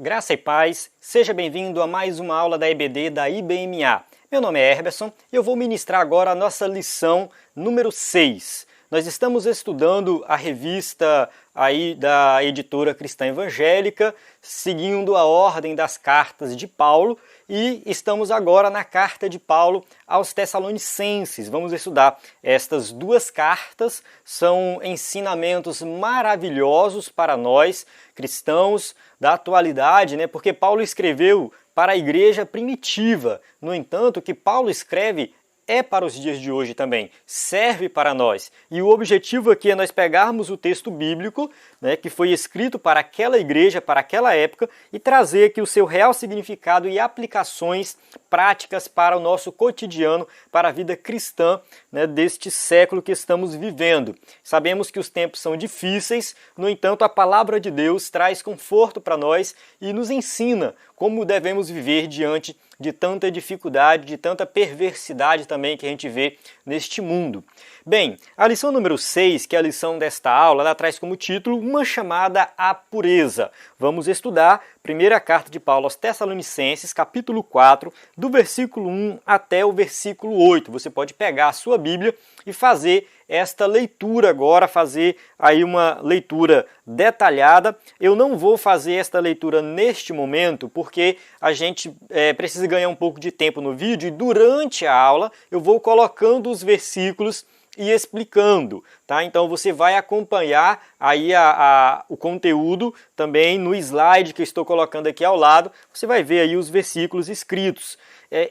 Graça e paz, seja bem-vindo a mais uma aula da EBD da IBMA. Meu nome é Herberson e eu vou ministrar agora a nossa lição número 6. Nós estamos estudando a revista aí da editora Cristã Evangélica, seguindo a ordem das cartas de Paulo, e estamos agora na carta de Paulo aos Tessalonicenses. Vamos estudar estas duas cartas, são ensinamentos maravilhosos para nós, cristãos da atualidade, porque Paulo escreveu para a igreja primitiva. No entanto, o que Paulo escreve é para os dias de hoje também, serve para nós. E o objetivo aqui é nós pegarmos o texto bíblico, que foi escrito para aquela igreja, para aquela época, e trazer aqui o seu real significado e aplicações práticas para o nosso cotidiano, para a vida cristã, deste século que estamos vivendo. Sabemos que os tempos são difíceis, no entanto, a palavra de Deus traz conforto para nós e nos ensina como devemos viver diante de tanta dificuldade, de tanta perversidade também que a gente vê neste mundo. Bem, a lição número 6, que é a lição desta aula, ela traz como título uma chamada à pureza. Vamos estudar a primeira carta de Paulo aos Tessalonicenses, capítulo 4, do versículo 1 até o versículo 8. Você pode pegar a sua Bíblia e fazer esta leitura agora, fazer aí uma leitura detalhada. Eu não vou fazer esta leitura neste momento, porque a gente precisa ganhar um pouco de tempo no vídeo e durante a aula eu vou colocando os versículos e explicando, tá? Então você vai acompanhar aí o conteúdo também no slide que eu estou colocando aqui ao lado, você vai ver aí os versículos escritos.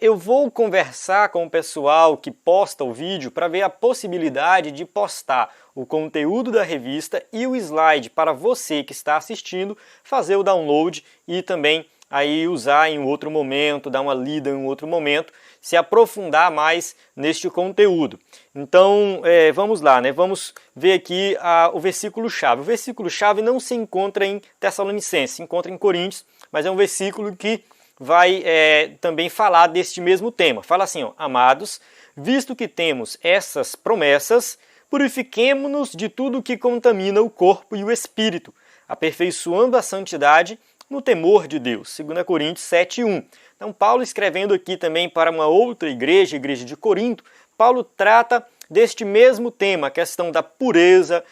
Eu vou conversar com o pessoal que posta o vídeo para ver a possibilidade de postar o conteúdo da revista e o slide para você que está assistindo, fazer o download e também aí usar em outro momento, dar uma lida em um outro momento, se aprofundar mais neste conteúdo. Então, vamos lá, vamos ver aqui o versículo-chave. O versículo-chave não se encontra em Tessalonicenses, se encontra em Coríntios, mas é um versículo que vai também falar deste mesmo tema. Fala assim, amados, visto que temos essas promessas, purifiquemo-nos de tudo que contamina o corpo e o espírito, aperfeiçoando a santidade no temor de Deus. 2 Coríntios 7:1. Então, Paulo escrevendo aqui também para uma outra igreja, a igreja de Corinto, Paulo trata deste mesmo tema, a questão da pureza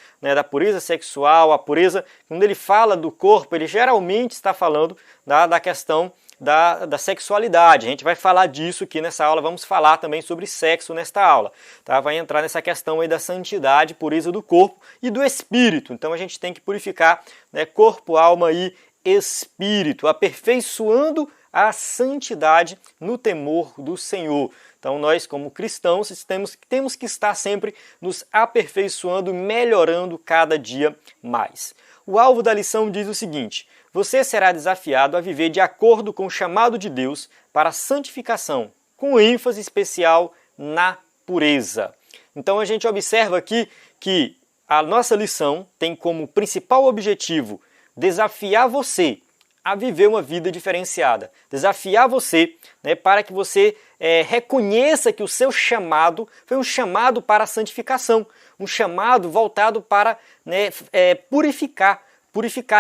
sexual, a pureza. Quando ele fala do corpo, ele geralmente está falando da questão da sexualidade. A gente vai falar disso aqui nessa aula, vamos falar também sobre sexo nesta aula. Tá? Vai entrar nessa questão aí da santidade, pureza do corpo e do espírito. Então a gente tem que purificar corpo, alma e espírito, aperfeiçoando a santidade no temor do Senhor. Então nós, como cristãos, temos que estar sempre nos aperfeiçoando, melhorando cada dia mais. O alvo da lição diz o seguinte: você será desafiado a viver de acordo com o chamado de Deus para a santificação, com ênfase especial na pureza. Então a gente observa aqui que a nossa lição tem como principal objetivo desafiar você a viver uma vida diferenciada. Desafiar você para que você reconheça que o seu chamado foi um chamado para a santificação, um chamado voltado para purificar,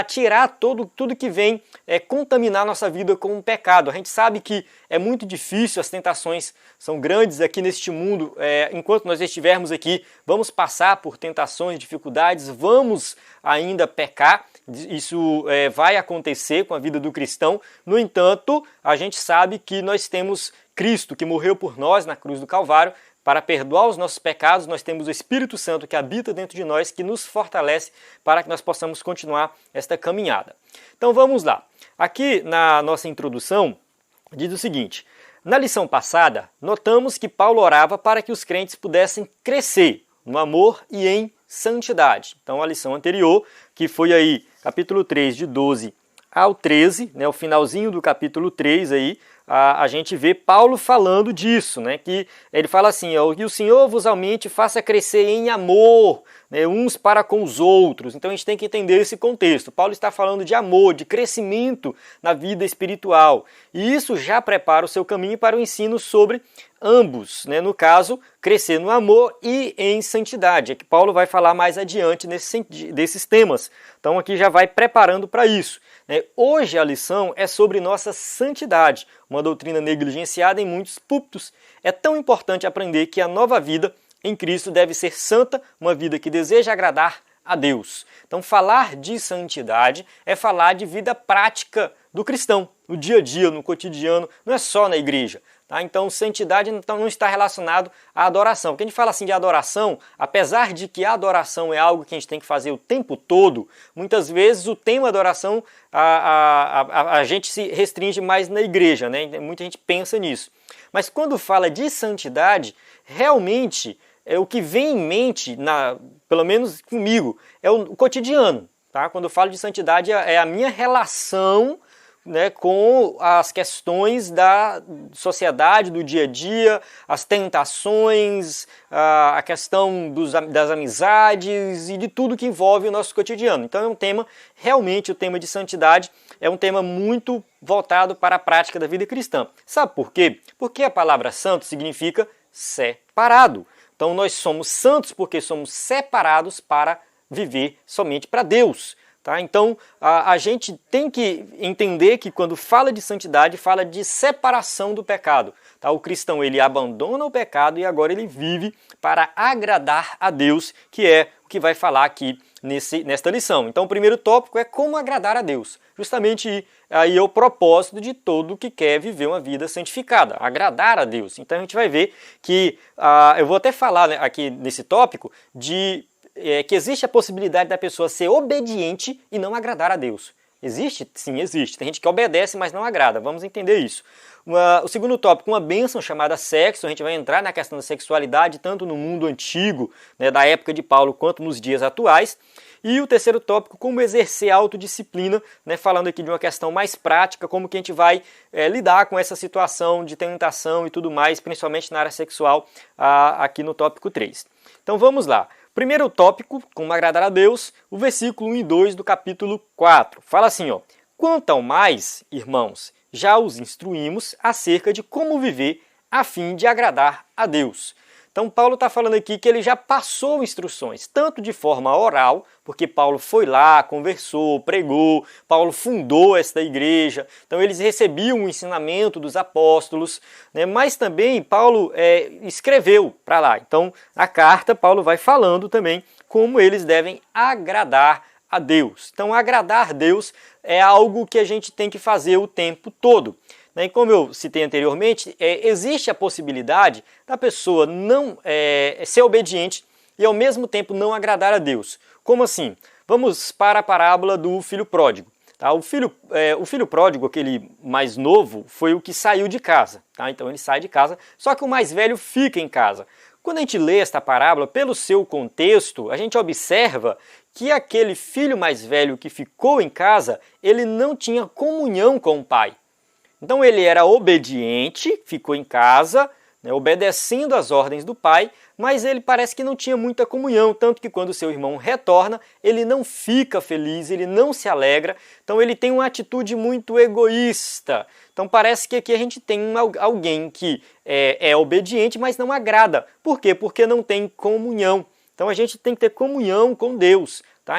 tirar tudo que vem contaminar nossa vida com o pecado. A gente sabe que é muito difícil, as tentações são grandes aqui neste mundo. Enquanto nós estivermos aqui, vamos passar por tentações, dificuldades, vamos ainda pecar. Isso vai acontecer com a vida do cristão. No entanto, a gente sabe que nós temos Cristo que morreu por nós na cruz do Calvário, para perdoar os nossos pecados. Nós temos o Espírito Santo que habita dentro de nós, que nos fortalece para que nós possamos continuar esta caminhada. Então vamos lá. Aqui na nossa introdução diz o seguinte: na lição passada, notamos que Paulo orava para que os crentes pudessem crescer no amor e em santidade. Então a lição anterior, que foi aí capítulo 3, de 12 ao 13, o finalzinho do capítulo 3 aí, a gente vê Paulo falando disso, né? Que ele fala assim, ó, que o Senhor vos aumente, faça crescer em amor, né, uns para com os outros. Então a gente tem que entender esse contexto. Paulo está falando de amor, de crescimento na vida espiritual. E isso já prepara o seu caminho para o ensino sobre ambos, né? No caso, crescer no amor e em santidade. É que Paulo vai falar mais adiante desses temas. Então aqui já vai preparando para isso. Hoje a lição é sobre nossa santidade, uma doutrina negligenciada em muitos púlpitos. É tão importante aprender que a nova vida em Cristo deve ser santa, uma vida que deseja agradar a Deus. Então falar de santidade é falar de vida prática do cristão, no dia a dia, no cotidiano, não é só na igreja. Tá? Então, santidade não está relacionado à adoração. Porque a gente fala assim de adoração, apesar de que a adoração é algo que a gente tem que fazer o tempo todo, muitas vezes o tema adoração a gente se restringe mais na igreja, né? Muita gente pensa nisso. Mas quando fala de santidade, realmente o que vem em mente, pelo menos comigo, é o cotidiano. Tá? Quando eu falo de santidade, é a minha relação, né, com as questões da sociedade, do dia a dia, as tentações, a questão das amizades e de tudo que envolve o nosso cotidiano. Então é um tema, realmente o tema de santidade é um tema muito voltado para a prática da vida cristã. Sabe por quê? Porque a palavra santo significa separado. Então nós somos santos porque somos separados para viver somente para Deus. Tá? Então, a gente tem que entender que quando fala de santidade, fala de separação do pecado. Tá? O cristão ele abandona o pecado e agora ele vive para agradar a Deus, que é o que vai falar aqui nesta lição. Então, o primeiro tópico é como agradar a Deus. Justamente aí é o propósito de todo que quer viver uma vida santificada, agradar a Deus. Então, a gente vai ver que, eu vou até falar, né, aqui nesse tópico que existe a possibilidade da pessoa ser obediente e não agradar a Deus. Existe? Sim, existe. Tem gente que obedece, mas não agrada. Vamos entender isso. O segundo tópico, uma bênção chamada sexo. A gente vai entrar na questão da sexualidade, tanto no mundo antigo, né, da época de Paulo, quanto nos dias atuais. E o terceiro tópico, como exercer a autodisciplina, né, falando aqui de uma questão mais prática, como que a gente vai lidar com essa situação de tentação e tudo mais, principalmente na área sexual, aqui no tópico 3. Então vamos lá. Primeiro tópico, como agradar a Deus, o versículo 1 e 2 do capítulo 4. Fala assim, ó: quanto ao mais, irmãos, já os instruímos acerca de como viver a fim de agradar a Deus. Então Paulo está falando aqui que ele já passou instruções, tanto de forma oral, porque Paulo foi lá, conversou, pregou, Paulo fundou esta igreja, então eles recebiam o ensinamento dos apóstolos, né? Mas também Paulo escreveu para lá. Então na carta Paulo vai falando também como eles devem agradar a Deus. Então agradar a Deus é algo que a gente tem que fazer o tempo todo. E como eu citei anteriormente, existe a possibilidade da pessoa não ser obediente e ao mesmo tempo não agradar a Deus. Como assim? Vamos para a parábola do filho pródigo. Tá? O filho pródigo, aquele mais novo, foi o que saiu de casa. Tá? Então ele sai de casa, só que o mais velho fica em casa. Quando a gente lê esta parábola, pelo seu contexto, a gente observa que aquele filho mais velho que ficou em casa, ele não tinha comunhão com o pai. Então ele era obediente, ficou em casa, né, obedecendo às ordens do pai, mas ele parece que não tinha muita comunhão, tanto que quando seu irmão retorna, ele não fica feliz, ele não se alegra, então ele tem uma atitude muito egoísta. Então parece que aqui a gente tem alguém que é obediente, mas não agrada. Por quê? Porque não tem comunhão. Então a gente tem que ter comunhão com Deus. Tá?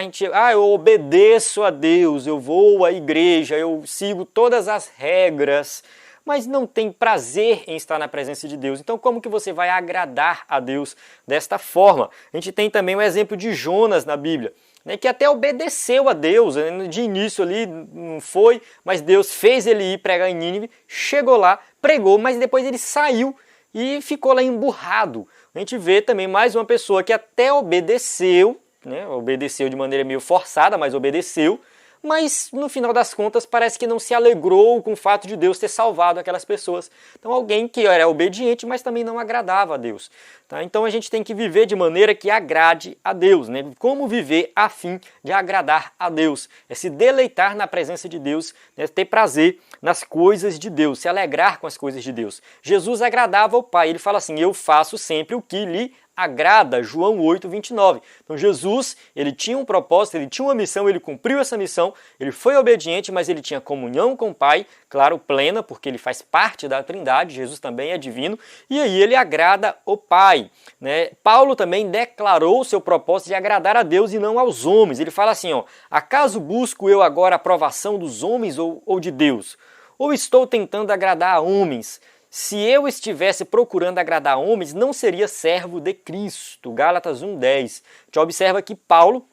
Eu obedeço a Deus, eu vou à igreja, eu sigo todas as regras, mas não tem prazer em estar na presença de Deus. Então como que você vai agradar a Deus desta forma? A gente tem também o exemplo de Jonas na Bíblia, né, que até obedeceu a Deus, de início ali não foi, mas Deus fez ele ir pregar em Nínive, chegou lá, pregou, mas depois ele saiu e ficou lá emburrado. A gente vê também mais uma pessoa que até obedeceu, né, obedeceu de maneira meio forçada, mas obedeceu, mas no final das contas parece que não se alegrou com o fato de Deus ter salvado aquelas pessoas. Então alguém que era obediente, mas também não agradava a Deus. Tá? Então a gente tem que viver de maneira que agrade a Deus, né? Como viver a fim de agradar a Deus? É se deleitar na presença de Deus, né? Ter prazer nas coisas de Deus, se alegrar com as coisas de Deus. Jesus agradava ao Pai, ele fala assim, eu faço sempre o que lhe agrada, João 8:29. Então Jesus, ele tinha um propósito, ele tinha uma missão, ele cumpriu essa missão, ele foi obediente, mas ele tinha comunhão com o Pai, claro, plena, porque ele faz parte da Trindade, Jesus também é divino, e aí ele agrada o Pai. Né? Paulo também declarou o seu propósito de agradar a Deus e não aos homens. Ele fala assim, ó, acaso busco eu agora a aprovação dos homens ou de Deus? Ou estou tentando agradar a homens? Se eu estivesse procurando agradar homens, não seria servo de Cristo. Gálatas 1:10. Já observa que Paulo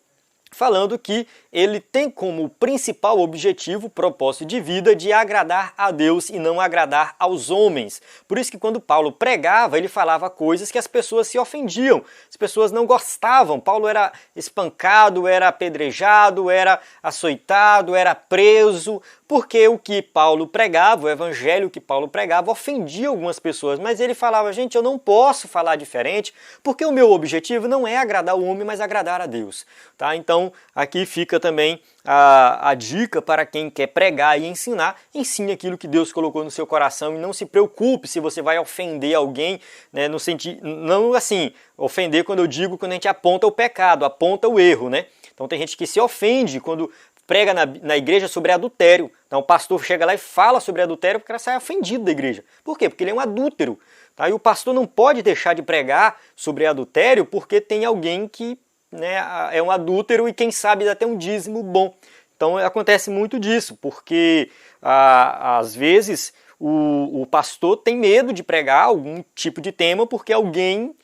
falando que ele tem como principal objetivo, propósito de vida, de agradar a Deus e não agradar aos homens. Por isso que quando Paulo pregava, ele falava coisas que as pessoas se ofendiam, as pessoas não gostavam. Paulo era espancado, era apedrejado, era açoitado, era preso, porque o que Paulo pregava, o evangelho que Paulo pregava, ofendia algumas pessoas. Mas ele falava, gente, eu não posso falar diferente, porque o meu objetivo não é agradar o homem, mas agradar a Deus. Tá? Então, aqui fica também a dica para quem quer pregar e ensinar, ensine aquilo que Deus colocou no seu coração e não se preocupe se você vai ofender alguém, né, no sentido, não assim, ofender quando eu digo quando a gente aponta o pecado, aponta o erro, né? Então tem gente que se ofende quando prega na igreja sobre adultério. Então o pastor chega lá e fala sobre adultério porque ela sai ofendido da igreja. Por quê? Porque ele é um adúltero. Tá? E o pastor não pode deixar de pregar sobre adultério porque tem alguém que, né, é um adúltero e quem sabe dá até um dízimo bom. Então acontece muito disso, porque às vezes o pastor tem medo de pregar algum tipo de tema porque alguém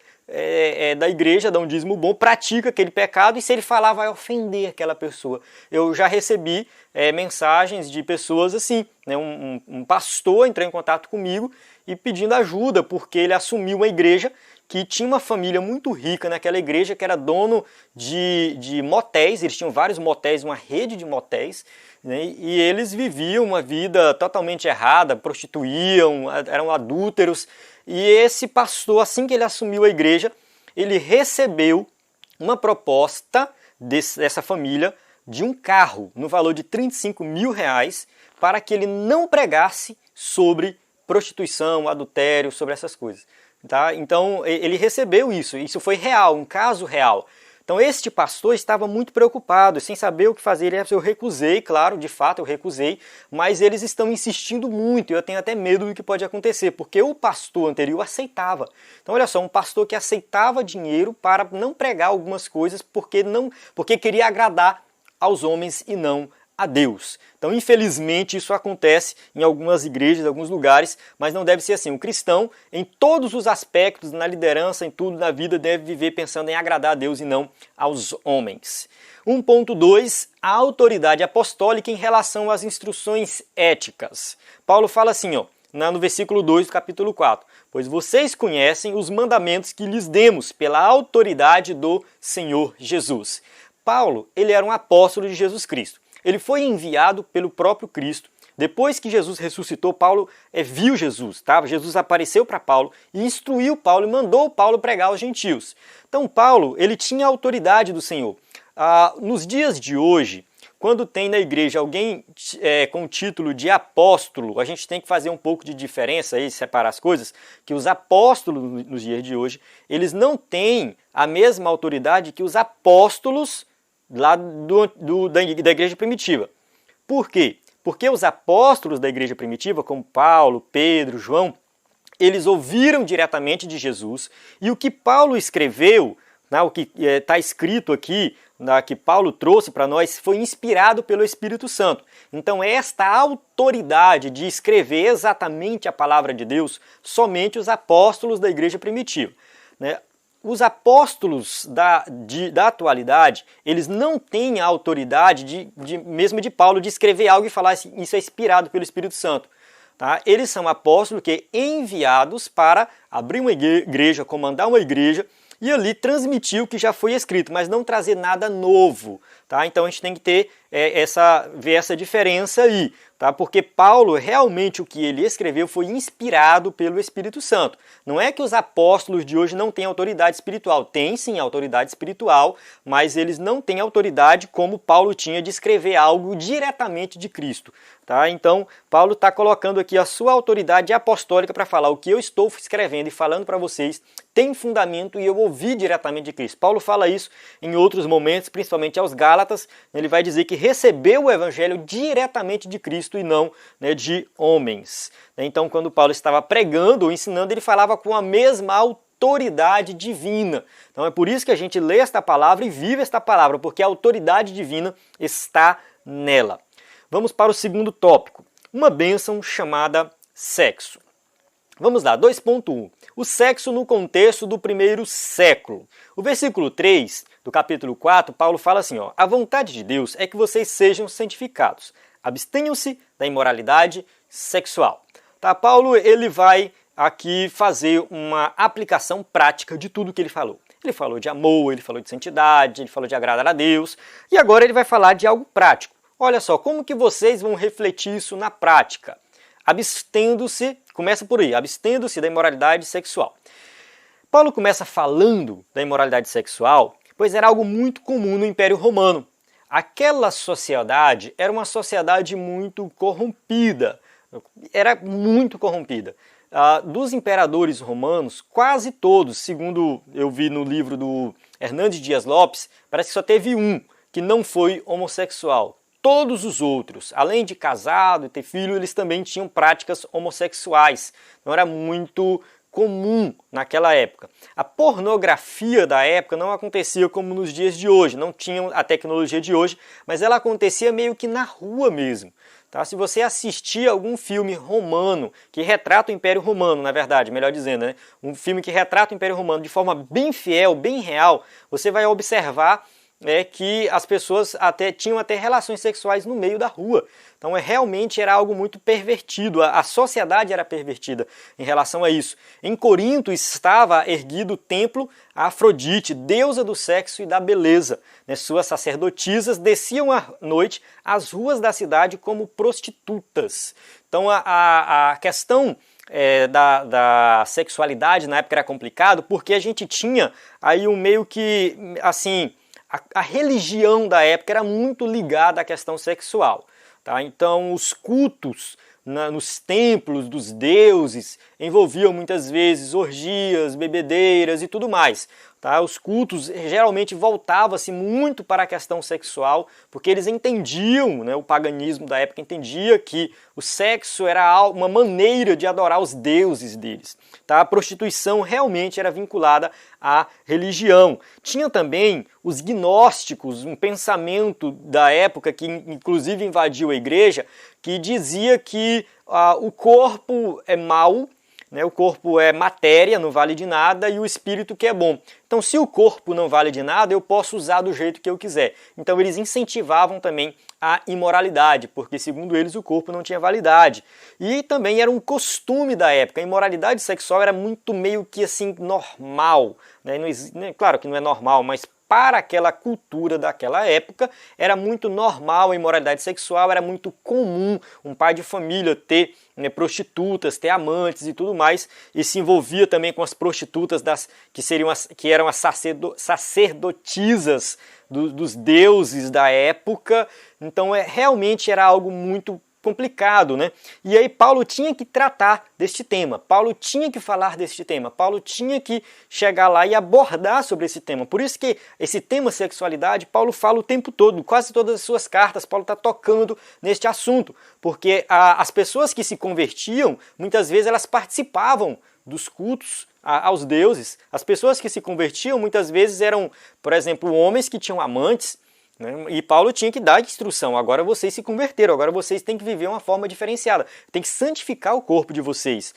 da igreja, dá um dízimo bom, pratica aquele pecado e se ele falar vai ofender aquela pessoa. Eu já recebi mensagens de pessoas assim, né, um pastor entrou em contato comigo e pedindo ajuda porque ele assumiu uma igreja que tinha uma família muito rica naquela igreja, que era dono de motéis, eles tinham vários motéis, uma rede de motéis, né, e eles viviam uma vida totalmente errada, prostituíam, eram adúlteros, e esse pastor, assim que ele assumiu a igreja, ele recebeu uma proposta dessa família de um carro, no valor de R$35 mil, para que ele não pregasse sobre prostituição, adultério, sobre essas coisas. Tá? Então ele recebeu isso foi real, um caso real. Então este pastor estava muito preocupado, sem saber o que fazer. Eu recusei, claro, de fato eu recusei, mas eles estão insistindo muito e eu tenho até medo do que pode acontecer, porque o pastor anterior aceitava. Então olha só, um pastor que aceitava dinheiro para não pregar algumas coisas porque queria agradar aos homens e não a Deus. Então, infelizmente, isso acontece em algumas igrejas, em alguns lugares, mas não deve ser assim. O cristão, em todos os aspectos, na liderança, em tudo na vida, deve viver pensando em agradar a Deus e não aos homens. 1.2, a autoridade apostólica em relação às instruções éticas. Paulo fala assim, ó, no versículo 2 do capítulo 4. Pois vocês conhecem os mandamentos que lhes demos pela autoridade do Senhor Jesus. Paulo, ele era um apóstolo de Jesus Cristo. Ele foi enviado pelo próprio Cristo. Depois que Jesus ressuscitou, Paulo viu Jesus. Tá? Jesus apareceu para Paulo e instruiu Paulo e mandou Paulo pregar aos gentios. Então Paulo, ele tinha a autoridade do Senhor. Nos dias de hoje, quando tem na igreja alguém com o título de apóstolo, a gente tem que fazer um pouco de diferença aí, separar as coisas, que os apóstolos nos dias de hoje, eles não têm a mesma autoridade que os apóstolos lá da igreja primitiva. Por quê? Porque os apóstolos da igreja primitiva, como Paulo, Pedro, João, eles ouviram diretamente de Jesus e o que Paulo escreveu, né, o que está escrito aqui, que Paulo trouxe para nós, foi inspirado pelo Espírito Santo. Então esta autoridade de escrever exatamente a palavra de Deus, somente os apóstolos da igreja primitiva, né? Os apóstolos da atualidade, eles não têm a autoridade mesmo de Paulo de escrever algo e falar assim, isso é inspirado pelo Espírito Santo. Tá? Eles são apóstolos que enviados para abrir uma igreja, comandar uma igreja e ali transmitir o que já foi escrito, mas não trazer nada novo. Tá? Então a gente tem que ter ver essa diferença aí, tá? Porque Paulo, realmente o que ele escreveu foi inspirado pelo Espírito Santo. Não é que os apóstolos de hoje não têm autoridade espiritual. Tem sim autoridade espiritual, mas eles não têm autoridade como Paulo tinha de escrever algo diretamente de Cristo. Tá? Então, Paulo está colocando aqui a sua autoridade apostólica para falar o que eu estou escrevendo e falando para vocês tem fundamento e eu ouvi diretamente de Cristo. Paulo fala isso em outros momentos, principalmente aos Gálatas. Ele vai dizer que recebeu o evangelho diretamente de Cristo e não, né, de homens. Então, quando Paulo estava pregando ou ensinando, ele falava com a mesma autoridade divina. Então é por isso que a gente lê esta palavra e vive esta palavra, porque a autoridade divina está nela. Vamos para o segundo tópico, uma bênção chamada sexo. Vamos lá, 2.1. O sexo no contexto do primeiro século. O versículo 3 do capítulo 4, Paulo fala assim, ó, a vontade de Deus é que vocês sejam santificados. Abstenham-se da imoralidade sexual. Tá, Paulo ele vai aqui fazer uma aplicação prática de tudo que ele falou. Ele falou de amor, ele falou de santidade, ele falou de agradar a Deus, e agora ele vai falar de algo prático. Olha só, como que vocês vão refletir isso na prática? Abstendo-se, começa por aí, abstendo-se da imoralidade sexual. Paulo começa falando da imoralidade sexual, pois era algo muito comum no Império Romano. Aquela sociedade era uma sociedade muito corrompida, era muito corrompida. Dos imperadores romanos, quase todos, segundo eu vi no livro do Hernandes Dias Lopes, parece que só teve um que não foi homossexual. Todos os outros, além de casado e ter filho, eles também tinham práticas homossexuais. Não era muito comum naquela época. A pornografia da época não acontecia como nos dias de hoje, não tinha a tecnologia de hoje, mas ela acontecia meio que na rua mesmo. Tá? Se você assistir algum filme romano, que retrata o Império Romano, na verdade, melhor dizendo, né? Um filme que retrata o Império Romano de forma bem fiel, bem real, você vai observar que as pessoas tinham até relações sexuais no meio da rua. Então realmente era algo muito pervertido, a sociedade era pervertida em relação a isso. Em Corinto estava erguido o templo a Afrodite, deusa do sexo e da beleza. Suas sacerdotisas desciam à noite às ruas da cidade como prostitutas. Então a questão da sexualidade na época era complicado porque a gente tinha aí um meio que, assim, a religião da época era muito ligada à questão sexual. Tá? Então os cultos nos templos dos deuses envolviam muitas vezes orgias, bebedeiras e tudo mais. Tá? Os cultos geralmente voltavam-se muito para a questão sexual, porque eles entendiam, né, o paganismo da época entendia que o sexo era uma maneira de adorar os deuses deles. Tá? A prostituição realmente era vinculada à religião. Tinha também os gnósticos, um pensamento da época que inclusive invadiu a igreja, que dizia que o corpo é mau, né, o corpo é matéria, não vale de nada, e o espírito que é bom. Então, se o corpo não vale de nada, eu posso usar do jeito que eu quiser. Então, eles incentivavam também a imoralidade, porque, segundo eles, o corpo não tinha validade. E também era um costume da época. A imoralidade sexual era muito meio que assim normal. Né? Claro que não é normal, mas para aquela cultura daquela época, era muito normal a imoralidade sexual, era muito comum um pai de família ter, né, prostitutas, ter amantes e tudo mais, e se envolvia também com as prostitutas que eram as sacerdotisas dos deuses da época. Então realmente era algo muito complicado, né? E aí Paulo tinha que tratar deste tema, Paulo tinha que falar deste tema, Paulo tinha que chegar lá e abordar sobre esse tema. Por isso que esse tema sexualidade, Paulo fala o tempo todo, quase todas as suas cartas, Paulo está tocando neste assunto, porque as pessoas que se convertiam, muitas vezes elas participavam dos cultos aos deuses. As pessoas que se convertiam, muitas vezes eram, por exemplo, homens que tinham amantes, e Paulo tinha que dar instrução, agora vocês se converteram, agora vocês têm que viver uma forma diferenciada, tem que santificar o corpo de vocês.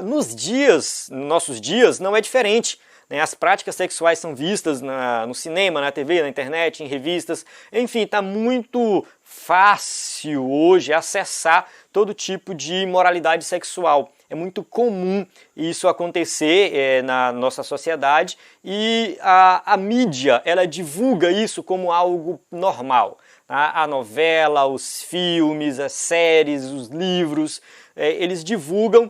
Nos nossos dias, não é diferente. As práticas sexuais são vistas no cinema, na TV, na internet, em revistas, enfim, está muito fácil hoje acessar todo tipo de imoralidade sexual. é muito comum isso acontecer na nossa sociedade e a mídia, ela divulga isso como algo normal. A novela, os filmes, as séries, os livros, eles divulgam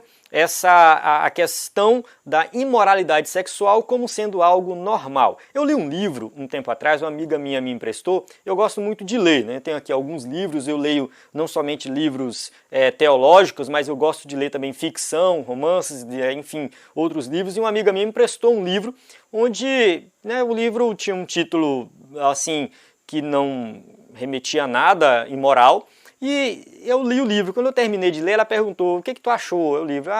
a questão da imoralidade sexual como sendo algo normal. Eu li um livro um tempo atrás, uma amiga minha me emprestou, eu gosto muito de ler, né? Tenho aqui alguns livros, eu leio não somente livros teológicos, mas eu gosto de ler também ficção, romances, enfim, outros livros, e uma amiga minha me emprestou um livro onde, né, o livro tinha um título assim que não remetia a nada imoral. E eu li o livro. Quando eu terminei de ler, ela perguntou: o que tu achou? O livro,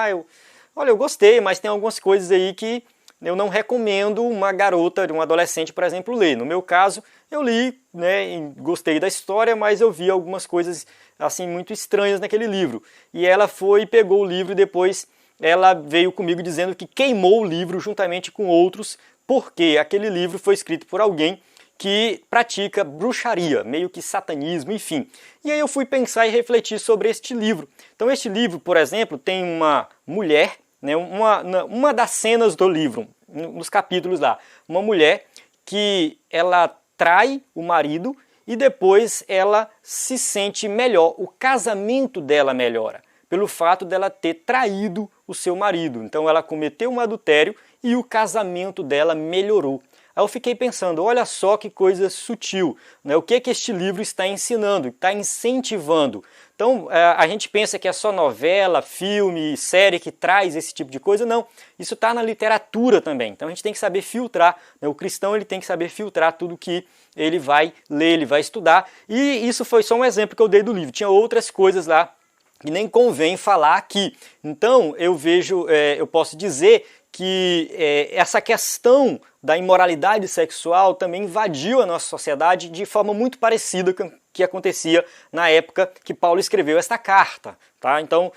olha, eu gostei, mas tem algumas coisas aí que eu não recomendo uma garota, um adolescente, por exemplo, ler. No meu caso, eu li, né, e gostei da história, mas eu vi algumas coisas assim muito estranhas naquele livro. E ela foi e pegou o livro e depois ela veio comigo dizendo que queimou o livro juntamente com outros, porque aquele livro foi escrito por alguém que pratica bruxaria, meio que satanismo, enfim. E aí eu fui pensar e refletir sobre este livro. Então este livro, por exemplo, tem uma mulher, né, uma das cenas do livro, nos capítulos lá, uma mulher que ela trai o marido e depois ela se sente melhor, o casamento dela melhora, pelo fato dela ter traído o seu marido. Então ela cometeu um adultério e o casamento dela melhorou. Aí eu fiquei pensando, olha só que coisa sutil, né? O que este livro está ensinando, está incentivando. Então a gente pensa que é só novela, filme, série que traz esse tipo de coisa. Não, isso está na literatura também. Então a gente tem que saber filtrar, né? O cristão ele tem que saber filtrar tudo que ele vai ler, ele vai estudar. E isso foi só um exemplo que eu dei do livro. Tinha outras coisas lá que nem convém falar aqui. Então eu posso dizer que essa questão da imoralidade sexual também invadiu a nossa sociedade de forma muito parecida com o que acontecia na época que Paulo escreveu esta carta. Tá? Então,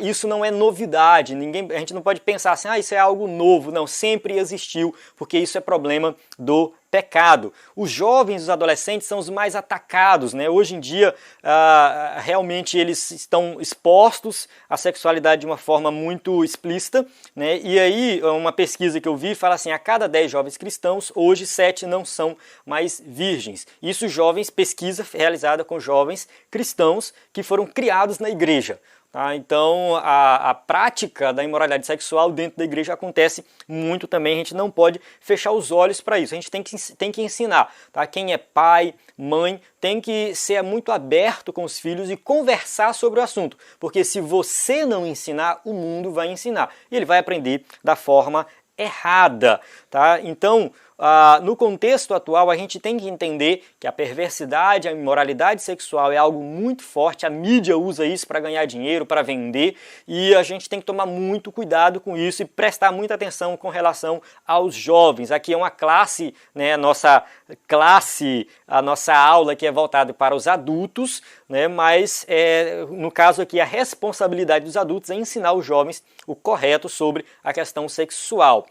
isso não é novidade, a gente não pode pensar assim, isso é algo novo. Não, sempre existiu, porque isso é problema do pecado. Os jovens, os adolescentes são os mais atacados, né? Hoje em dia, realmente eles estão expostos à sexualidade de uma forma muito explícita, né? E aí, uma pesquisa que eu vi fala assim, a cada 10 jovens cristãos, hoje 7 não são mais virgens. Isso pesquisa realizada com jovens cristãos que foram criados na igreja. Então a prática da imoralidade sexual dentro da igreja acontece muito também, a gente não pode fechar os olhos para isso, a gente tem que ensinar. Tá? Quem é pai, mãe, tem que ser muito aberto com os filhos e conversar sobre o assunto, porque se você não ensinar, o mundo vai ensinar, e ele vai aprender da forma errada. Tá? Então, no contexto atual, a gente tem que entender que a perversidade, a imoralidade sexual é algo muito forte, a mídia usa isso para ganhar dinheiro, para vender, e a gente tem que tomar muito cuidado com isso e prestar muita atenção com relação aos jovens. Aqui é uma classe, né, a nossa aula que é voltada para os adultos, né, mas no caso aqui a responsabilidade dos adultos é ensinar os jovens o correto sobre a questão sexual.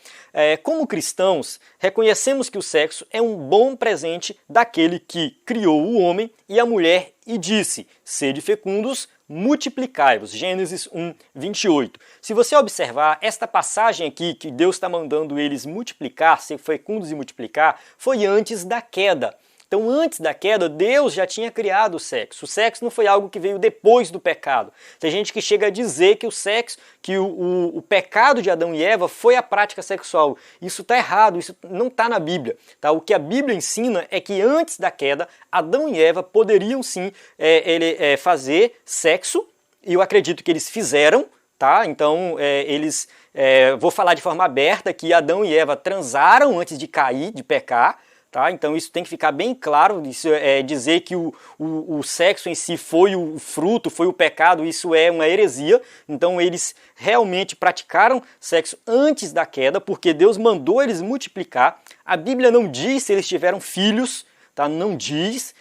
Como cristãos, reconhecemos que o sexo é um bom presente daquele que criou o homem e a mulher e disse, sede fecundos, multiplicai-vos. Gênesis 1, 28. Se você observar, esta passagem aqui, que Deus está mandando eles multiplicar, ser fecundos e multiplicar, foi antes da queda. Então, antes da queda, Deus já tinha criado o sexo. O sexo não foi algo que veio depois do pecado. Tem gente que chega a dizer que o pecado de Adão e Eva foi a prática sexual. Isso está errado, isso não está na Bíblia. Tá? O que a Bíblia ensina é que antes da queda, Adão e Eva poderiam sim fazer sexo, e eu acredito que eles fizeram. Tá? Então, vou falar de forma aberta que Adão e Eva transaram antes de cair, de pecar. Tá? Então isso tem que ficar bem claro, isso dizer que o sexo em si foi o fruto, foi o pecado, isso é uma heresia. Então eles realmente praticaram sexo antes da queda, porque Deus mandou eles multiplicar. A Bíblia não diz se eles tiveram filhos, tá? Não diz.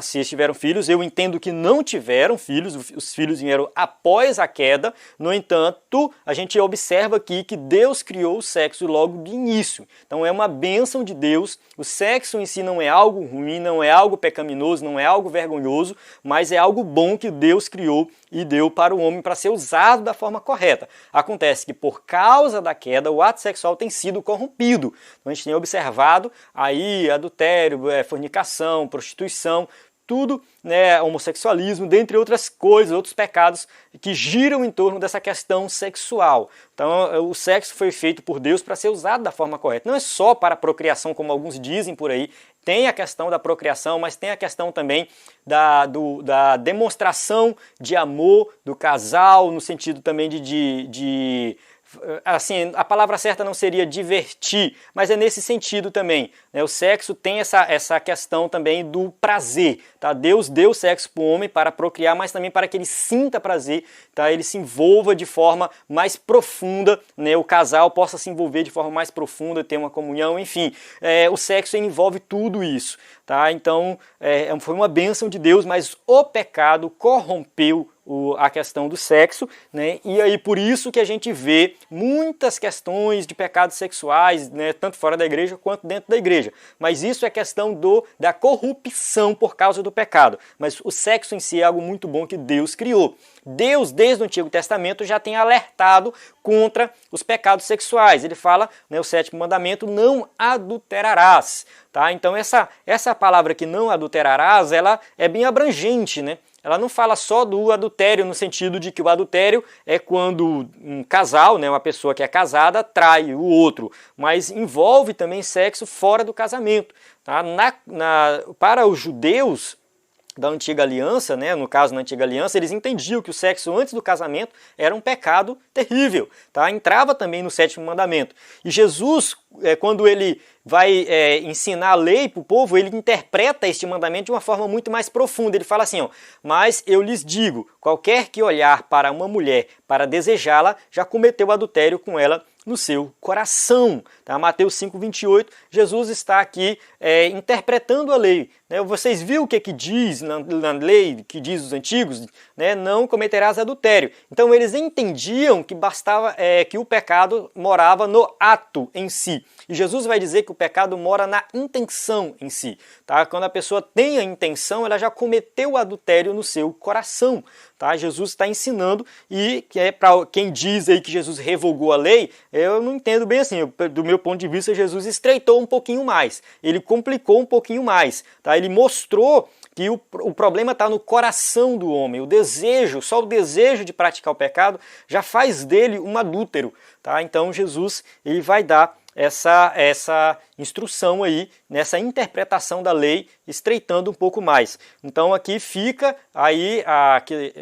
se eles tiveram filhos. Eu entendo que não tiveram filhos, os filhos vieram após a queda. No entanto, a gente observa aqui que Deus criou o sexo logo de início. Então é uma bênção de Deus. O sexo em si não é algo ruim, não é algo pecaminoso, não é algo vergonhoso, mas é algo bom que Deus criou e deu para o homem para ser usado da forma correta. Acontece que por causa da queda, o ato sexual tem sido corrompido. Então a gente tem observado aí adultério, fornicação, prostituição, tudo, né, homossexualismo, dentre outras coisas, outros pecados que giram em torno dessa questão sexual. Então o sexo foi feito por Deus para ser usado da forma correta. Não é só para a procriação, como alguns dizem por aí. Tem a questão da procriação, mas tem a questão também da demonstração de amor do casal, no sentido também assim, a palavra certa não seria divertir, mas é nesse sentido também, né? O sexo tem essa questão também do prazer, tá? Deus deu o sexo para o homem para procriar, mas também para que ele sinta prazer, tá? Ele se envolva de forma mais profunda, né? O casal possa se envolver de forma mais profunda, ter uma comunhão, enfim. O sexo envolve tudo isso, tá? Então, foi uma bênção de Deus, mas o pecado corrompeu a questão do sexo, né? E aí por isso que a gente vê muitas questões de pecados sexuais, né? Tanto fora da igreja quanto dentro da igreja. Mas isso é questão da corrupção por causa do pecado. Mas o sexo em si é algo muito bom que Deus criou. Deus, desde o Antigo Testamento, já tem alertado contra os pecados sexuais. Ele fala, né, o 7º mandamento, não adulterarás. Tá? Então essa palavra aqui, não adulterarás, ela é bem abrangente, né? Ela não fala só do adultério, no sentido de que o adultério é quando um casal, né, uma pessoa que é casada, trai o outro, mas envolve também sexo fora do casamento. Tá? Para os judeus da Antiga Aliança, né, no caso na Antiga Aliança, eles entendiam que o sexo antes do casamento era um pecado terrível. Tá? Entrava também no 7º mandamento. E Jesus, quando ele vai ensinar a lei para o povo, ele interpreta este mandamento de uma forma muito mais profunda. Ele fala assim, ó, mas eu lhes digo, qualquer que olhar para uma mulher para desejá-la, já cometeu adultério com ela no seu coração. Tá? Mateus 5:28, Jesus está aqui interpretando a lei. Né? Vocês viram o que diz na lei, que diz os antigos? Né? Não cometerás adultério. Então eles entendiam que bastava que o pecado morava no ato em si. E Jesus vai dizer que o pecado mora na intenção em si. Tá? Quando a pessoa tem a intenção, ela já cometeu o adultério no seu coração. Tá? Jesus está ensinando, e para quem diz aí que Jesus revogou a lei, eu não entendo bem assim. Do meu ponto de vista, Jesus estreitou um pouquinho mais. Ele complicou um pouquinho mais. Tá? Ele mostrou que o problema está no coração do homem. O desejo, só o desejo de praticar o pecado já faz dele um adúltero. Tá? Então Jesus ele vai dar essa instrução aí, nessa interpretação da lei, estreitando um pouco mais. Então aqui fica, aí,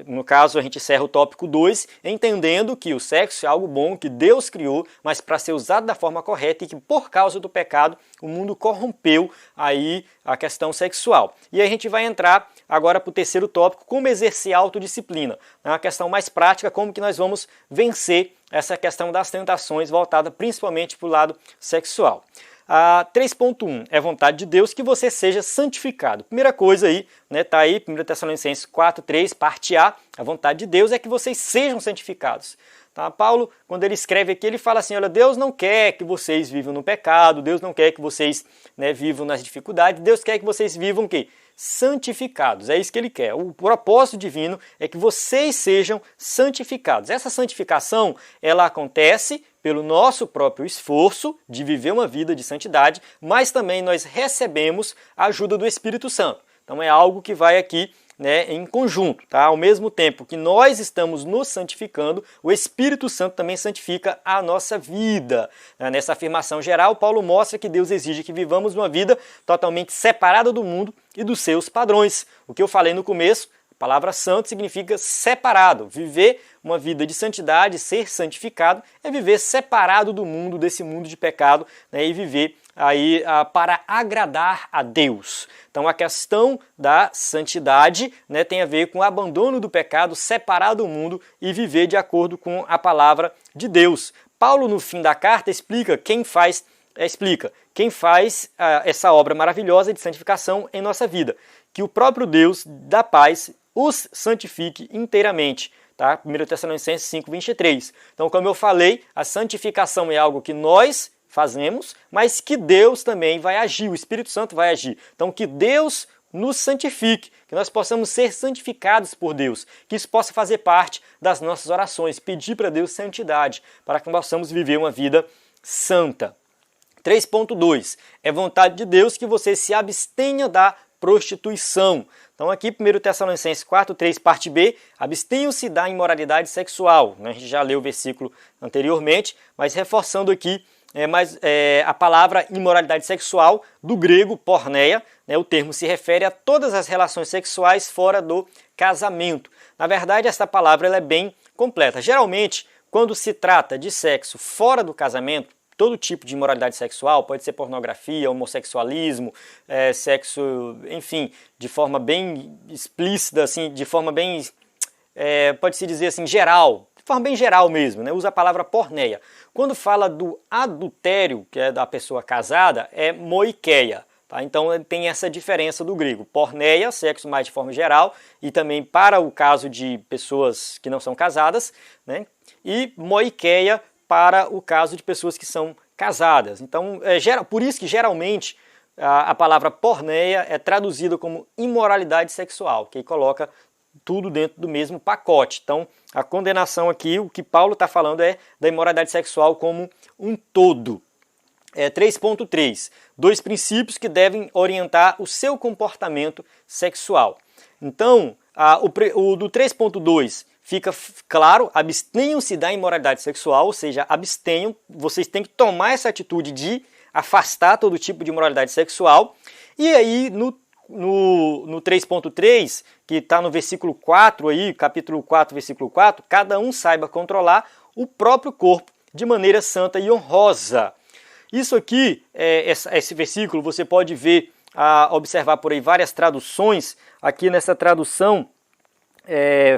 no caso a gente encerra o tópico 2, entendendo que o sexo é algo bom, que Deus criou, mas para ser usado da forma correta, e que por causa do pecado o mundo corrompeu aí a questão sexual. E aí a gente vai entrar agora para o 3º tópico, como exercer a autodisciplina. É uma questão mais prática, como que nós vamos vencer essa questão das tentações voltada principalmente para o lado sexual. 3.1 é vontade de Deus que você seja santificado. Primeira coisa aí, né, tá aí, 1 Tessalonicenses 4:3, parte A, a vontade de Deus é que vocês sejam santificados. Tá? Paulo, quando ele escreve aqui, ele fala assim, olha, Deus não quer que vocês vivam no pecado, Deus não quer que vocês, né, vivam nas dificuldades, Deus quer que vocês vivam o quê? Santificados, é isso que ele quer. O propósito divino é que vocês sejam santificados. Essa santificação, ela acontece pelo nosso próprio esforço de viver uma vida de santidade, mas também nós recebemos a ajuda do Espírito Santo. Então é algo que vai aqui, né, em conjunto, tá? Ao mesmo tempo que nós estamos nos santificando, o Espírito Santo também santifica a nossa vida. Nessa afirmação geral, Paulo mostra que Deus exige que vivamos uma vida totalmente separada do mundo e dos seus padrões. O que eu falei no começo, a palavra santo significa separado. Viver uma vida de santidade, ser santificado, é viver separado do mundo, desse mundo de pecado, né, e viver aí para agradar a Deus. Então a questão da santidade, né, tem a ver com o abandono do pecado, separar do mundo e viver de acordo com a palavra de Deus. Paulo, no fim da carta, explica quem faz essa obra maravilhosa de santificação em nossa vida. que o próprio Deus da paz os santifique inteiramente. Tá? 1 Tessalonicenses 5:23. Então, como eu falei, a santificação é algo que nós fazemos, mas que Deus também vai agir, o Espírito Santo vai agir. Então, que Deus nos santifique, que nós possamos ser santificados por Deus, que isso possa fazer parte das nossas orações, pedir para Deus santidade, para que nós possamos viver uma vida santa. 3.2. É vontade de Deus que você se abstenha da prostituição. Então aqui, 1 Tessalonicenses 4:3, parte B, abstenham-se da imoralidade sexual. A gente já leu o versículo anteriormente, mas reforçando aqui a palavra imoralidade sexual, do grego porneia, o termo se refere a todas as relações sexuais fora do casamento. Na verdade, essa palavra ela é bem completa. Geralmente, quando se trata de sexo fora do casamento, todo tipo de imoralidade sexual, pode ser pornografia, homossexualismo, sexo, enfim, de forma bem explícita, assim, de forma bem, pode-se dizer assim, geral, de forma bem geral mesmo, usa a palavra porneia. Quando fala do adultério, que é da pessoa casada, é moikeia. Tá? Então tem essa diferença do grego. Porneia, sexo mais de forma geral, e também para o caso de pessoas que não são casadas, e moikeia para o caso de pessoas que são casadas. Então, por isso que geralmente a palavra porneia é traduzida como imoralidade sexual, que aí coloca tudo dentro do mesmo pacote. Então, a condenação aqui, o que Paulo está falando é da imoralidade sexual como um todo. 3.3. 2 princípios que devem orientar o seu comportamento sexual. Então, o do 3.2 fica claro, abstenham-se da imoralidade sexual, ou seja, abstenham, vocês têm que tomar essa atitude de afastar todo tipo de imoralidade sexual. E aí, no 3.3, que está no versículo 4, aí, capítulo 4, versículo 4, cada um saiba controlar o próprio corpo de maneira santa e honrosa. Isso aqui, esse versículo, você pode ver, observar por aí várias traduções. Aqui nessa tradução,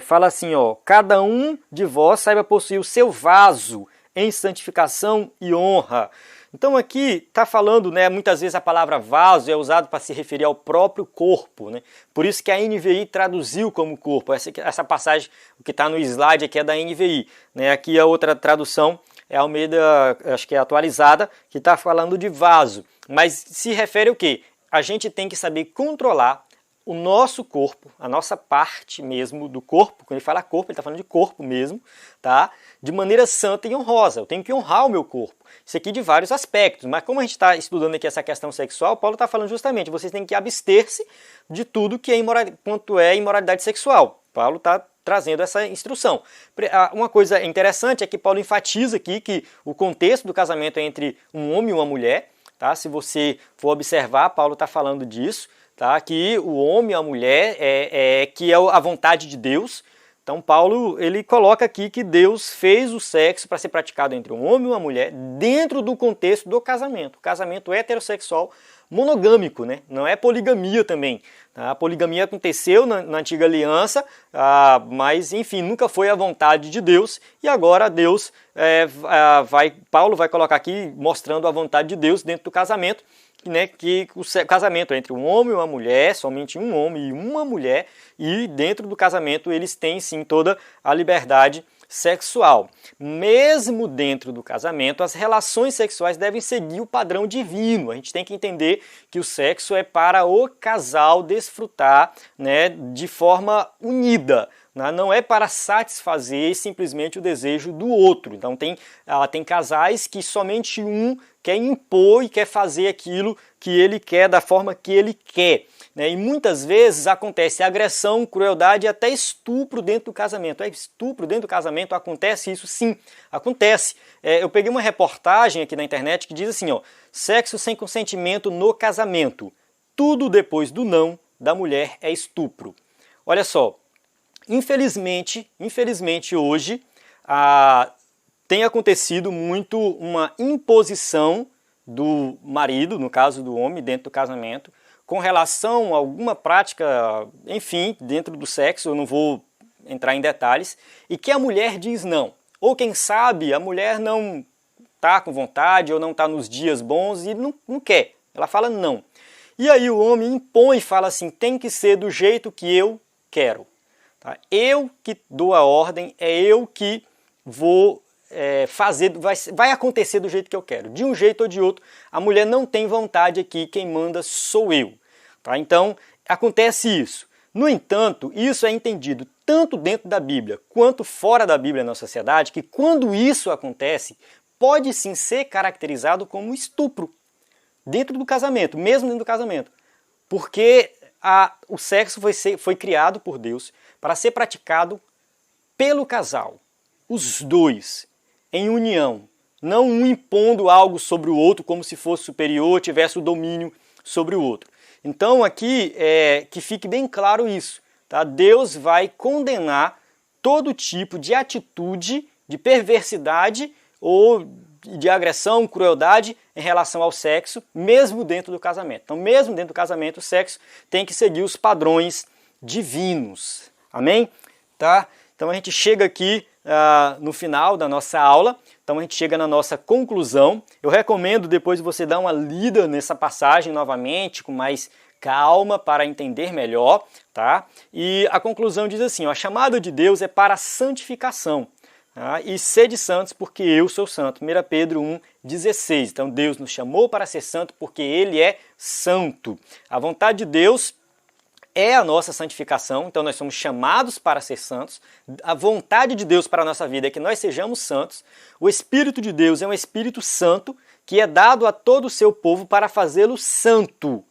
fala assim, cada um de vós saiba possuir o seu vaso em santificação e honra. Então aqui está falando, muitas vezes a palavra vaso é usada para se referir ao próprio corpo, Por isso que a NVI traduziu como corpo. Essa passagem, o que está no slide aqui é da NVI. Aqui a outra tradução é a Almeida, acho que é atualizada, que está falando de vaso. Mas se refere ao quê? A gente tem que saber controlar o nosso corpo, a nossa parte mesmo do corpo. Quando ele fala corpo, ele está falando de corpo mesmo, tá? De maneira santa e honrosa. Eu tenho que honrar o meu corpo. Isso aqui de vários aspectos, mas como a gente está estudando aqui essa questão sexual, Paulo está falando justamente, vocês têm que abster-se de tudo que quanto é imoralidade sexual. Paulo está trazendo essa instrução. Uma coisa interessante é que Paulo enfatiza aqui que o contexto do casamento é entre um homem e uma mulher, tá? Se você for observar, Paulo está falando disso, tá? Que o homem e a mulher que é a vontade de Deus. Então Paulo ele coloca aqui que Deus fez o sexo para ser praticado entre um homem e uma mulher dentro do contexto do casamento. O casamento heterossexual monogâmico, não é poligamia também. A poligamia aconteceu na antiga aliança, mas enfim, nunca foi a vontade de Deus, e agora Deus Paulo vai colocar aqui mostrando a vontade de Deus dentro do casamento, que o casamento é entre um homem e uma mulher, somente um homem e uma mulher, e dentro do casamento eles têm sim toda a liberdade sexual. Mesmo dentro do casamento, as relações sexuais devem seguir o padrão divino. A gente tem que entender que o sexo é para o casal desfrutar, de forma unida. Não é para satisfazer simplesmente o desejo do outro. Então tem casais que somente um quer impor e quer fazer aquilo que ele quer da forma que ele quer. E muitas vezes acontece agressão, crueldade e até estupro dentro do casamento. Estupro dentro do casamento, acontece isso? Sim, acontece. Eu peguei uma reportagem aqui na internet que diz assim, sexo sem consentimento no casamento. Tudo depois do não da mulher é estupro. Olha só, infelizmente hoje tem acontecido muito uma imposição do marido, no caso do homem, dentro do casamento, com relação a alguma prática, enfim, dentro do sexo, eu não vou entrar em detalhes, e que a mulher diz não. Ou quem sabe a mulher não está com vontade ou não está nos dias bons e não quer. Ela fala não. E aí o homem impõe e fala assim, tem que ser do jeito que eu quero. Tá? Eu que dou a ordem, é eu que vou fazer, vai acontecer do jeito que eu quero. De um jeito ou de outro, a mulher não tem vontade aqui, quem manda sou eu. Tá? Então, acontece isso. No entanto, isso é entendido tanto dentro da Bíblia quanto fora da Bíblia na sociedade, que quando isso acontece, pode sim ser caracterizado como estupro dentro do casamento, mesmo dentro do casamento. Porque o sexo foi criado por Deus para ser praticado pelo casal, os dois, em união, não um impondo algo sobre o outro como se fosse superior, tivesse o domínio sobre o outro. Então aqui que fique bem claro isso. Tá? Deus vai condenar todo tipo de atitude de perversidade ou de agressão, crueldade em relação ao sexo, mesmo dentro do casamento. Então, mesmo dentro do casamento, o sexo tem que seguir os padrões divinos. Amém? Tá? Então, a gente chega aqui no final da nossa aula, então a gente chega na nossa conclusão. Eu recomendo depois você dar uma lida nessa passagem novamente, com mais calma, para entender melhor, tá? E a conclusão diz assim, ó, a chamada de Deus é para a santificação. Tá? E sede santos porque eu sou santo. 1 Pedro 1,16. Então Deus nos chamou para ser santo porque Ele é santo. A vontade de Deus é a nossa santificação, então nós somos chamados para ser santos. A vontade de Deus para a nossa vida é que nós sejamos santos. O Espírito de Deus é um Espírito Santo que é dado a todo o seu povo para fazê-lo santo.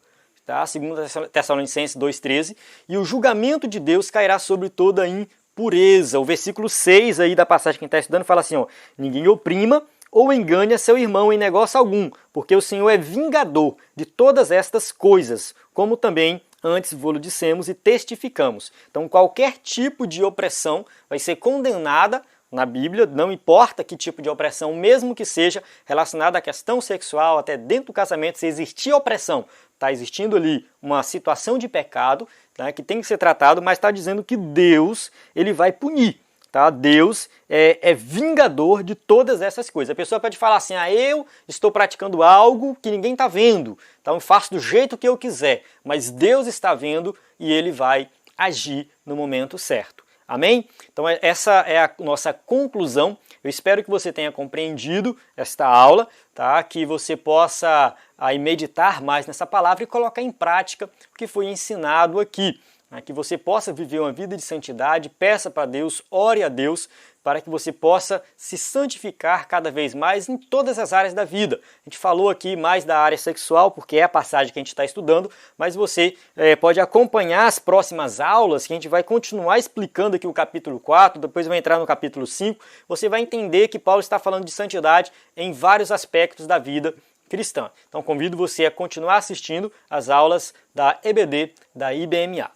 Tá? 2 Tessalonicenses 2,13. E o julgamento de Deus cairá sobre toda a impureza. O versículo 6 aí da passagem que a gente está estudando fala assim, ó, ninguém oprima ou engane a seu irmão em negócio algum, porque o Senhor é vingador de todas estas coisas, como também antes vô-lo dissemos e testificamos. Então qualquer tipo de opressão vai ser condenada na Bíblia, não importa que tipo de opressão, mesmo que seja relacionada à questão sexual, até dentro do casamento, se existir opressão, está existindo ali uma situação de pecado, tá, que tem que ser tratado, mas está dizendo que Deus ele vai punir. Tá? Deus é vingador de todas essas coisas. A pessoa pode falar assim, eu estou praticando algo que ninguém está vendo, então eu faço do jeito que eu quiser, mas Deus está vendo e Ele vai agir no momento certo. Amém? Então essa é a nossa conclusão. Eu espero que você tenha compreendido esta aula, tá? Que você possa aí meditar mais nessa palavra e colocar em prática o que foi ensinado aqui. Que você possa viver uma vida de santidade, peça para Deus, ore a Deus, para que você possa se santificar cada vez mais em todas as áreas da vida. A gente falou aqui mais da área sexual, porque é a passagem que a gente está estudando, mas você pode acompanhar as próximas aulas, que a gente vai continuar explicando aqui o capítulo 4, depois vai entrar no capítulo 5, você vai entender que Paulo está falando de santidade em vários aspectos da vida cristã. Então convido você a continuar assistindo as aulas da EBD, da IBMA.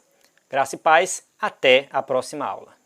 Graça e paz, até a próxima aula.